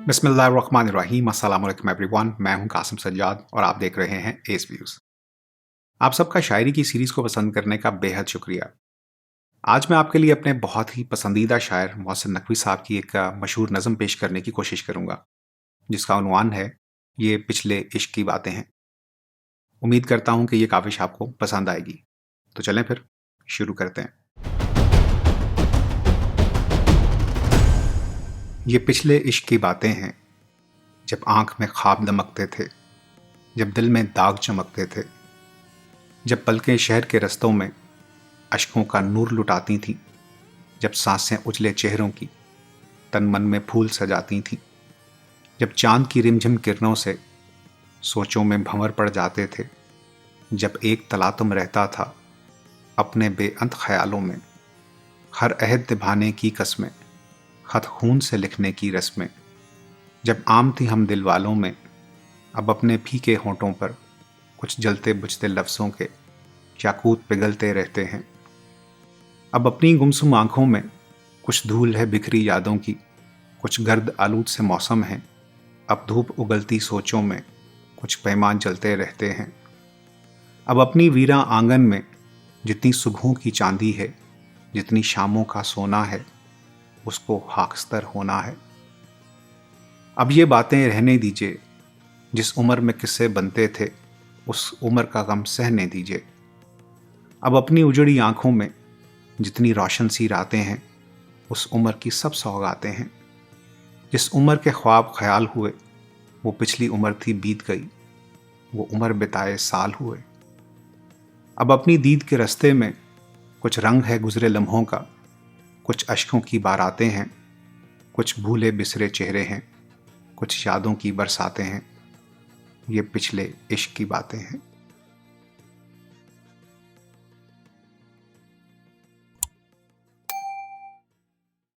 बिस्मिल्लाहिर्रहमानिर्रहीम। अस्सलाम वालेकुम एवरीवन। मैं हूं कासिम सज्जाद और आप देख रहे हैं एस व्यूज़। आप सबका शायरी की सीरीज़ को पसंद करने का बेहद शुक्रिया। आज मैं आपके लिए अपने बहुत ही पसंदीदा शायर मोहसिन नकवी साहब की एक मशहूर नज़म पेश करने की कोशिश करूंगा, जिसका उन्वान है ये पिछले इश्क की बातें हैं। उम्मीद करता हूं कि ये काविश आपको पसंद आएगी। तो चलें फिर शुरू करते हैं। ये पिछले इश्क की बातें हैं, जब आंख में ख्वाब दमकते थे, जब दिल में दाग चमकते थे, जब पलकें शहर के रस्तों में अश्कों का नूर लुटाती थीं, जब सांसें उजले चेहरों की तन मन में फूल सजाती थीं, जब चांद की रिमझिम किरणों से सोचों में भंवर पड़ जाते थे, जब एक तलातुम रहता था अपने बेअंत ख्यालों में, हर अहद निभाने की कस्में, खत खून से लिखने की रस्में, जब आम थी हम दिल वालों में, अब अपने फीके होंठों पर कुछ जलते बुझते लफ्ज़ों के याकूत पिघलते रहते हैं। अब अपनी गुमसुम आंखों में कुछ धूल है बिखरी यादों की, कुछ गर्द आलूद से मौसम है, अब धूप उगलती सोचों में कुछ पैमान जलते रहते हैं। अब अपनी वीरा आंगन में जितनी सुबहों की चांदी है, जितनी शामों का सोना है, उसको खाकस्तर होना है। अब ये बातें रहने दीजिए, जिस उम्र में किस्से बनते थे उस उम्र का गम सहने दीजिए। अब अपनी उजड़ी आंखों में जितनी रोशन सी रातें हैं, उस उम्र की सब सौगातें हैं। जिस उम्र के ख्वाब ख्याल हुए वो पिछली उम्र थी बीत गई, वो उम्र बिताए साल हुए। अब अपनी दीद के रास्ते में कुछ रंग है गुजरे लम्हों का, कुछ अश्कों की बारातें हैं, कुछ भूले बिसरे चेहरे हैं, कुछ यादों की बरसातें हैं। ये पिछले इश्क की बातें हैं।